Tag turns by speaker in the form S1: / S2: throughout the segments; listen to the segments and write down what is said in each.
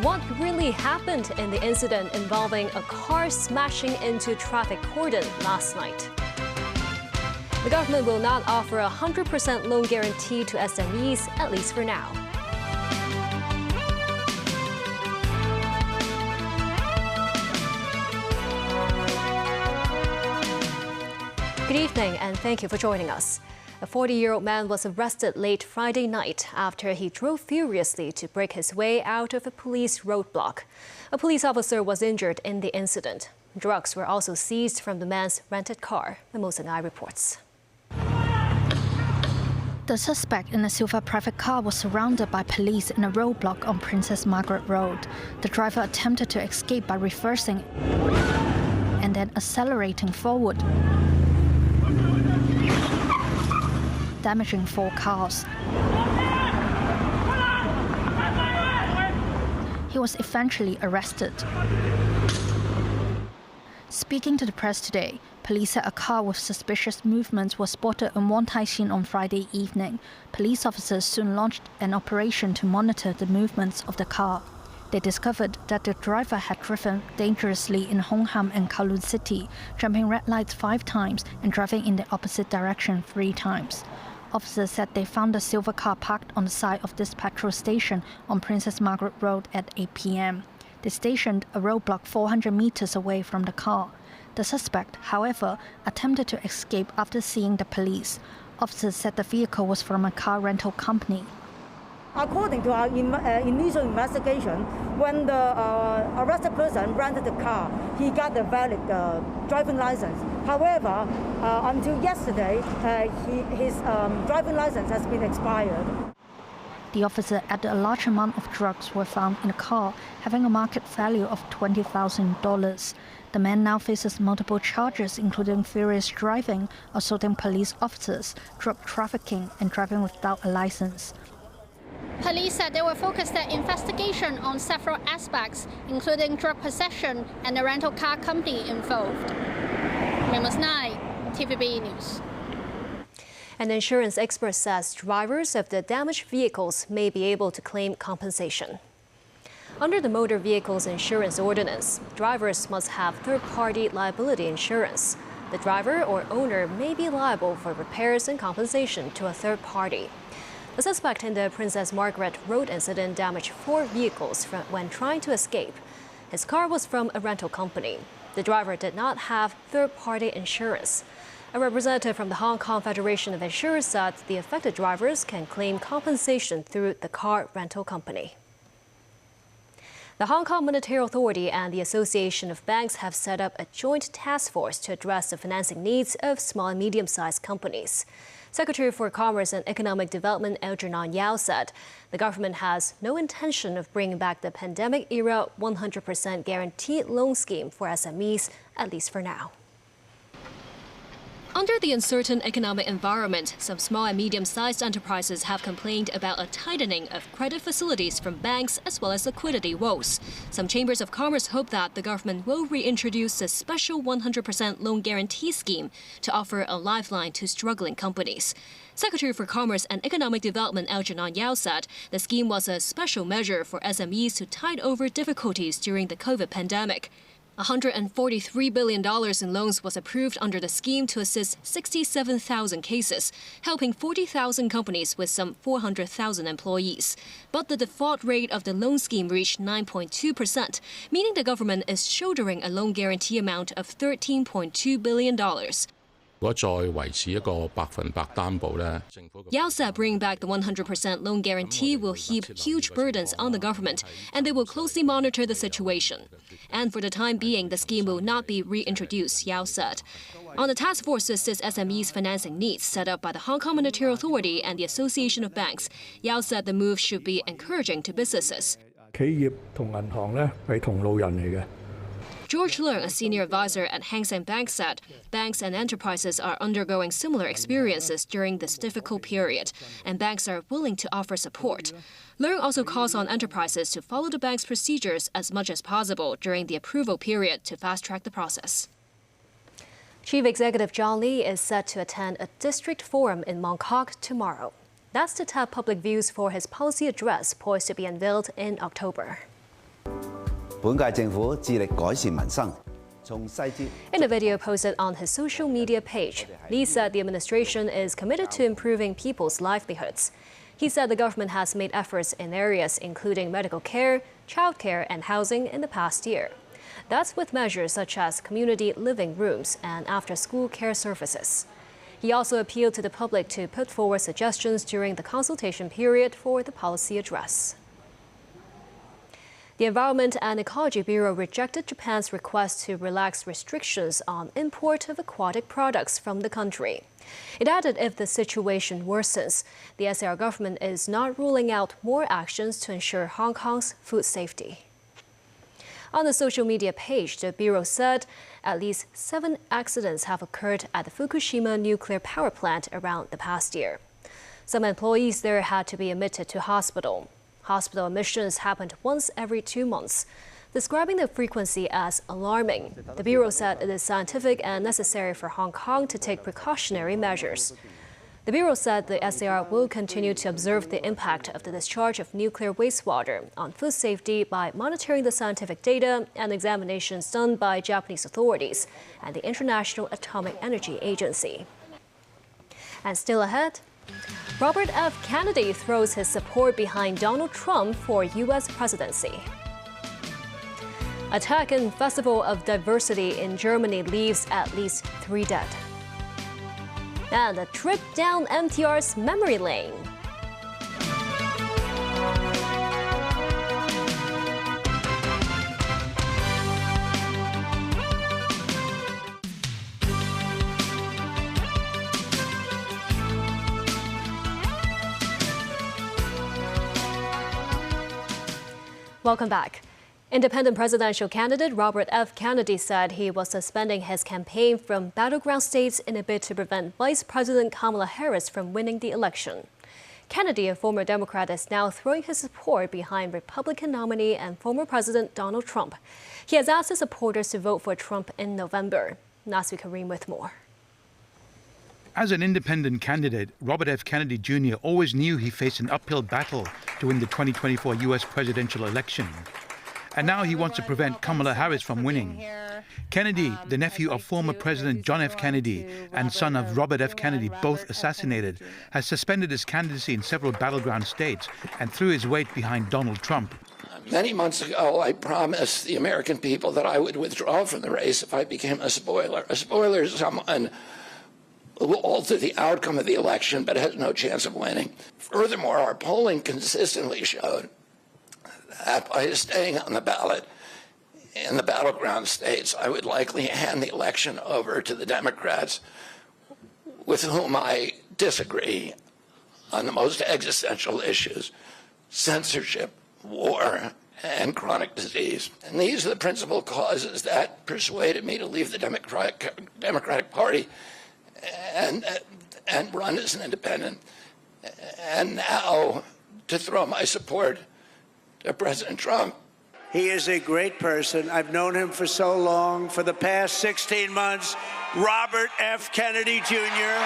S1: What really happened in the incident involving a car smashing into traffic cordon last night? The government will not offer a 100% loan guarantee to SMEs, at least for now. Good evening and thank you for joining us. A 40-year-old man was arrested late Friday night after he drove furiously to break his way out of a police roadblock. A police officer was injured in the incident. Drugs were also seized from the man's rented car, Musin Singhai reports.
S2: The suspect in a silver private car was surrounded by police in a roadblock on Princess Margaret Road. The driver attempted to escape by reversing and then accelerating forward, damaging 4 cars. He was eventually arrested. Speaking to the press today, police said a car with suspicious movements was spotted in Wong Tai Shin on Friday evening. Police officers soon launched an operation to monitor the movements of the car. They discovered that the driver had driven dangerously in Hong Ham and Kowloon City, jumping red lights 5 times and driving in the opposite direction 3 times. Officers said they found the silver car parked on the side of this petrol station on Princess Margaret Road at 8 p.m. They stationed a roadblock 400 meters away from the car. The suspect, however, attempted to escape after seeing the police. Officers said the vehicle was from a car rental company.
S3: According to our initial investigation, when the arrested person rented the car, he got a valid driving license. However, until yesterday, his driving license has been expired.
S2: The officer added a large amount of drugs were found in the car, having a market value of $20,000. The man now faces multiple charges, including furious driving, assaulting police officers, drug trafficking, and driving without a license.
S4: Police said they will focus their investigation on several aspects, including drug possession and the rental car company involved. Musin Singhai, TVB News.
S1: An insurance expert says drivers of the damaged vehicles may be able to claim compensation. Under the Motor Vehicles Insurance Ordinance, drivers must have third-party liability insurance. The driver or owner may be liable for repairs and compensation to a third party. The suspect in the Princess Margaret Road incident damaged 4 vehicles when trying to escape. His car was from a rental company. The driver did not have third-party insurance. A representative from the Hong Kong Federation of Insurers said the affected drivers can claim compensation through the car rental company. The Hong Kong Monetary Authority and the Association of Banks have set up a joint task force to address the financing needs of small and medium-sized companies. Secretary for Commerce and Economic Development Algernon Yao said the government has no intention of bringing back the pandemic-era 100% guaranteed loan scheme for SMEs, at least for now. Under the uncertain economic environment, some small and medium-sized enterprises have complained about a tightening of credit facilities from banks as well as liquidity woes. Some chambers of commerce hope that the government will reintroduce a special 100% loan guarantee scheme to offer a lifeline to struggling companies. Secretary for Commerce and Economic Development Algernon Yao said the scheme was a special measure for SMEs to tide over difficulties during the COVID pandemic. $143 billion in loans was approved under the scheme to assist 67,000 cases, helping 40,000 companies with some 400,000 employees. But the default rate of the loan scheme reached 9.2%, meaning the government is shouldering a loan guarantee amount of $13.2 billion. Yao said bringing back the 100% loan guarantee will heap huge burdens on the government, and they will closely monitor the situation. And for the time being, the scheme will not be reintroduced, Yao said. On the task force to assist SMEs' financing needs set up by the Hong Kong Monetary Authority and the Association of Banks, Yao said the move should be encouraging to businesses. George Leung, a senior advisor at Hang Seng Bank, said banks and enterprises are undergoing similar experiences during this difficult period, and banks are willing to offer support. Leung also calls on enterprises to follow the bank's procedures as much as possible during the approval period to fast-track the process. Chief Executive John Lee is set to attend a district forum in Mongkok tomorrow. That's to tap public views for his policy address poised to be unveiled in October.
S5: In
S1: a video posted on his social media page, Lee said the administration is committed to improving people's livelihoods. He said the government has made efforts in areas including medical care, childcare, and housing in the past year. That's with measures such as community living rooms and after-school care services. He also appealed to the public to put forward suggestions during the consultation period for the policy address. The Environment and Ecology Bureau rejected Japan's request to relax restrictions on import of aquatic products from the country. It added if the situation worsens, the SAR government is not ruling out more actions to ensure Hong Kong's food safety. On the social media page, the Bureau said at least 7 accidents have occurred at the Fukushima nuclear power plant around the past year. Some employees there had to be admitted to hospital. Hospital admissions happened once every 2 months. Describing the frequency as alarming, the Bureau said it is scientific and necessary for Hong Kong to take precautionary measures. The Bureau said the SAR will continue to observe the impact of the discharge of nuclear wastewater on food safety by monitoring the scientific data and examinations done by Japanese authorities and the International Atomic Energy Agency. And still ahead, Robert F. Kennedy throws his support behind Donald Trump for U.S. presidency. Attack in Festival of Diversity in Germany leaves at least 3 dead. And a trip down MTR's memory lane. Welcome back. Independent presidential candidate Robert F. Kennedy said he was suspending his campaign from battleground states in a bid to prevent Vice President Kamala Harris from winning the election. Kennedy, a former Democrat, is now throwing his support behind Republican nominee and former President Donald Trump. He has asked his supporters to vote for Trump in November. Nasri Karim with more.
S6: As an independent candidate, Robert F. Kennedy Jr. always knew he faced an uphill battle to win the 2024 U.S. presidential election. And now he wants to prevent Kamala Harris from winning. Kennedy, the nephew of former President John F. Kennedy and son of Robert F. Kennedy, both assassinated, has suspended his candidacy in several battleground states and threw his weight behind Donald Trump.
S7: Many months ago, I promised the American people that I would withdraw from the race if I became a spoiler. A spoiler is someone who will alter the outcome of the election but has no chance of winning. Furthermore, our polling consistently showed that by staying on the ballot in the battleground states, I would likely hand the election over to the Democrats with whom I disagree on the most existential issues: censorship, war, and chronic disease. And these are the principal causes that persuaded me to leave the Democratic Party and run as an independent, and now to throw my support to President Trump.
S8: He is a great person. I've known him for so long. For the past 16 months, Robert F. Kennedy Jr.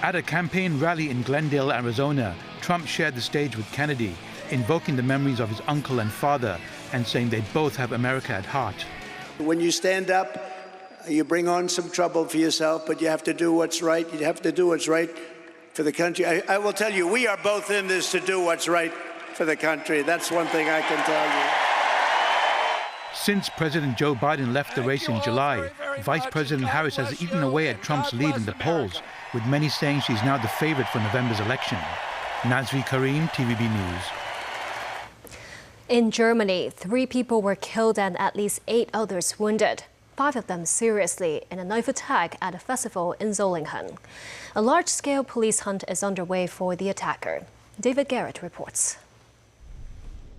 S6: At a campaign rally in Glendale, Arizona, Trump shared the stage with Kennedy, invoking the memories of his uncle and father and saying they both have America at heart.
S8: When you stand up, you bring on some trouble for yourself, but you have to do what's right. You have to do what's right for the country. I will tell you, we are both in this to do what's right for the country. That's one thing I can tell you.
S6: Since President Joe Biden left the race in July, Vice President Harris has eaten away at Trump's lead in the polls, with many saying she's now the favorite for November's election. Nazri Karim, TVB News.
S1: In Germany, 3 people were killed and at least 8 others wounded, 5 of them seriously, in a knife attack at a festival in Solingen. A large-scale police hunt is underway for the attacker. David Garrett reports.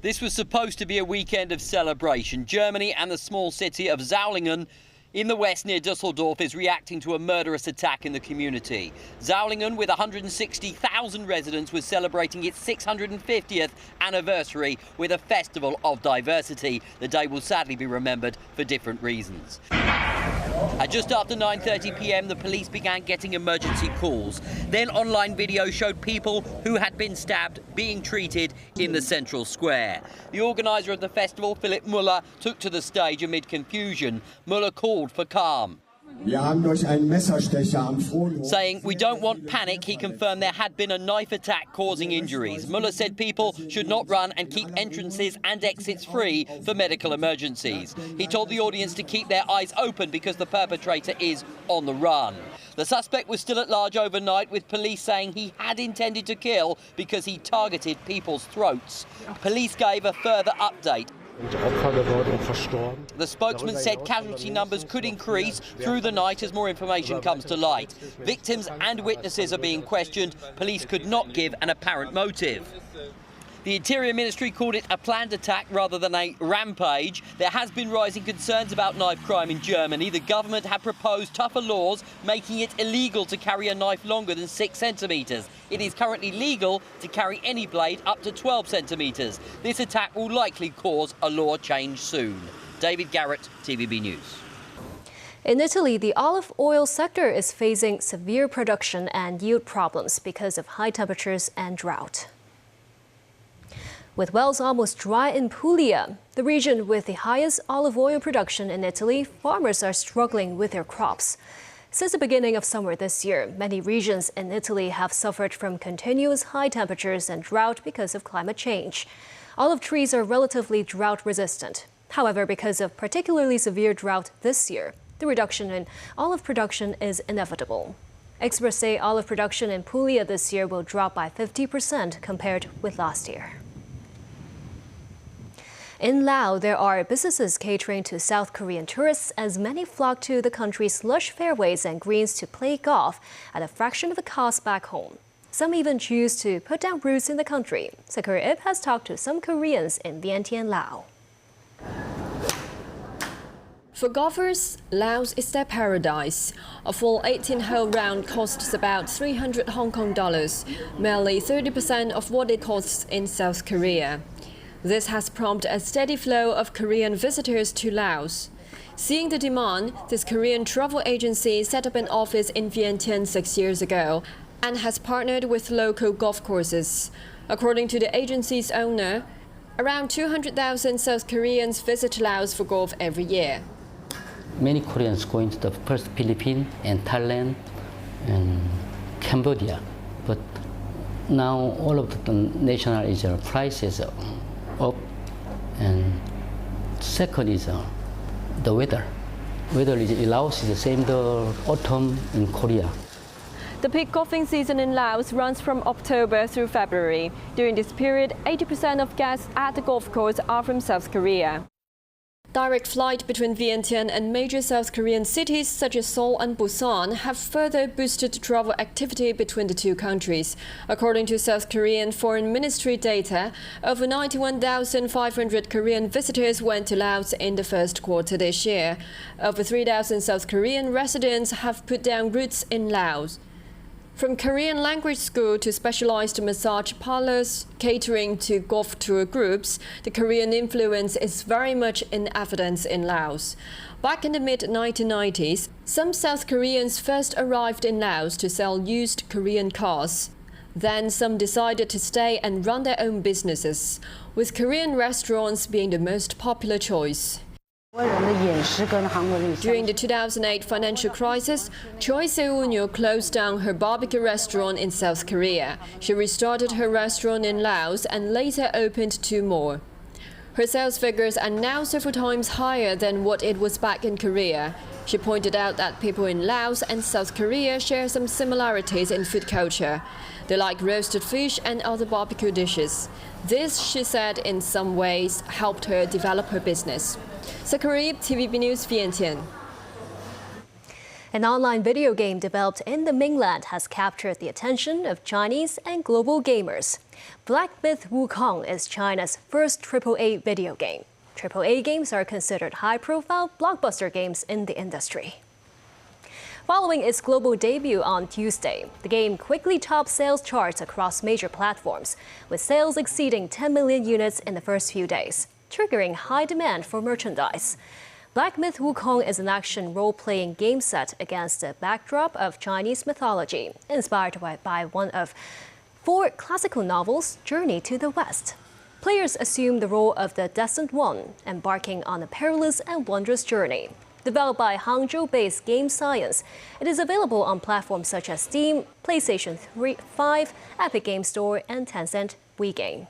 S9: This was supposed to be a weekend of celebration. Germany and the small city of Solingen in the west near Dusseldorf is reacting to a murderous attack in the community. Solingen, with 160,000 residents, was celebrating its 650th anniversary with a festival of diversity. The day will sadly be remembered for different reasons. At just after 9:30 p.m, the police began getting emergency calls. Then online video showed people who had been stabbed being treated in the central square. The organiser of the festival, Philip Muller, took to the stage amid confusion. Muller called for calm. Saying, "We don't want panic," he confirmed there had been a knife attack causing injuries. Muller said people should not run and keep entrances and exits free for medical emergencies. He told the audience to keep their eyes open because the perpetrator is on the run. The suspect was still at large overnight, with police saying he had intended to kill because he targeted people's throats. Police gave a further update. The spokesman said casualty numbers could increase through the night as more information comes to light. Victims and witnesses are being questioned. Police could not give an apparent motive. The Interior Ministry called it a planned attack rather than a rampage. There has been rising concerns about knife crime in Germany. The government had proposed tougher laws making it illegal to carry a knife longer than 6 centimetres. It is currently legal to carry any blade up to 12 centimetres. This attack will likely cause a law change soon. David Garrett, TVB News.
S1: In Italy, the olive oil sector is facing severe production and yield problems because of high temperatures and drought. With wells almost dry in Puglia, the region with the highest olive oil production in Italy, farmers are struggling with their crops. Since the beginning of summer this year, many regions in Italy have suffered from continuous high temperatures and drought because of climate change. Olive trees are relatively drought resistant. However, because of particularly severe drought this year, the reduction in olive production is inevitable. Experts say olive production in Puglia this year will drop by 50% compared with last year. In Laos, there are businesses catering to South Korean tourists as many flock to the country's lush fairways and greens to play golf at a fraction of the cost back home. Some even choose to put down roots in the country. Sakura Ip has talked to some Koreans in Vientiane, Laos.
S10: For golfers, Laos is their paradise. A full 18-hole round costs about 300 Hong Kong dollars, merely 30% of what it costs in South Korea. This has prompted a steady flow of Korean visitors to Laos. Seeing the demand, this Korean travel agency set up an office in Vientiane 6 years ago and has partnered with local golf courses. According to the agency's owner, around 200,000 South Koreans visit Laos for golf every year.
S11: Many Koreans going to the first Philippines and Thailand and Cambodia, but now all of the national prices up, and second is the weather. Weather in Laos is the same the autumn in Korea.
S10: The peak golfing season in Laos runs from October through February. During this period, 80% of guests at the golf course are from South Korea. Direct flight between Vientiane and major South Korean cities such as Seoul and Busan have further boosted travel activity between the two countries. According to South Korean Foreign Ministry data, over 91,500 Korean visitors went to Laos in the first quarter this year. Over 3,000 South Korean residents have put down roots in Laos. From Korean language school to specialized massage parlors, catering to golf tour groups, the Korean influence is very much in evidence in Laos. Back in the mid-1990s, some South Koreans first arrived in Laos to sell used Korean cars. Then some decided to stay and run their own businesses, with Korean restaurants being the most popular choice. During the 2008 financial crisis, Choi Se-unyo closed down her barbecue restaurant in South Korea. She restarted her restaurant in Laos and later opened 2 more. Her sales figures are now several times higher than what it was back in Korea. She pointed out that people in Laos and South Korea share some similarities in food culture. They like roasted fish and other barbecue dishes. This, she said, in some ways helped her develop her business. Sakura, TVB News, Vientiane.
S1: An online video game developed in the mainland has captured the attention of Chinese and global gamers. Black Myth Wukong is China's first AAA video game. AAA games are considered high-profile blockbuster games in the industry. Following its global debut on Tuesday, the game quickly topped sales charts across major platforms, with sales exceeding 10 million units in the first few days, triggering high demand for merchandise. Black Myth Wukong is an action role-playing game set against the backdrop of Chinese mythology, inspired by one of 4 classical novels, Journey to the West. Players assume the role of the Destined One, embarking on a perilous and wondrous journey. Developed by Hangzhou-based Game Science, it is available on platforms such as Steam, PlayStation 5, Epic Game Store, and Tencent WeGame.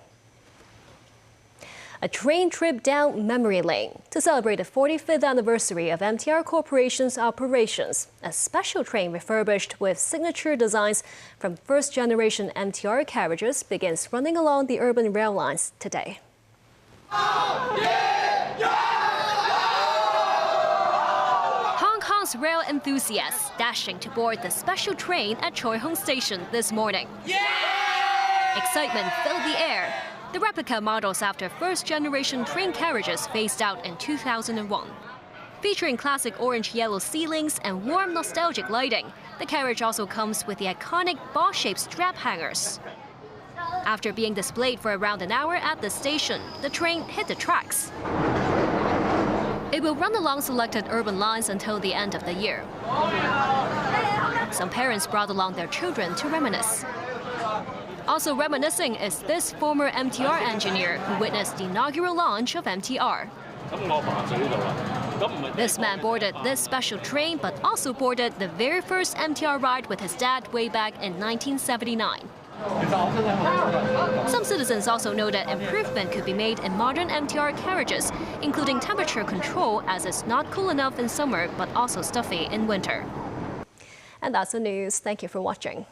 S1: A train trip down memory lane. To celebrate the 45th anniversary of MTR Corporation's operations, a special train refurbished with signature designs from first-generation MTR carriages begins running along the urban rail lines today. Hong Kong's rail enthusiasts dashing to board the special train at Choi Hung Station this morning. Excitement filled the air. The replica models after first-generation train carriages phased out in 2001. Featuring classic orange-yellow ceilings and warm, nostalgic lighting, the carriage also comes with the iconic ball-shaped strap hangers. After being displayed for around an hour at the station, the train hit the tracks. It will run along selected urban lines until the end of the year. Some parents brought along their children to reminisce. Also reminiscing is this former MTR engineer who witnessed the inaugural launch of MTR. This man boarded this special train, but also boarded the very first MTR ride with his dad way back in 1979. Some citizens also noted improvement could be made in modern MTR carriages, including temperature control, as it's not cool enough in summer, but also stuffy in winter. And that's the news. Thank you for watching.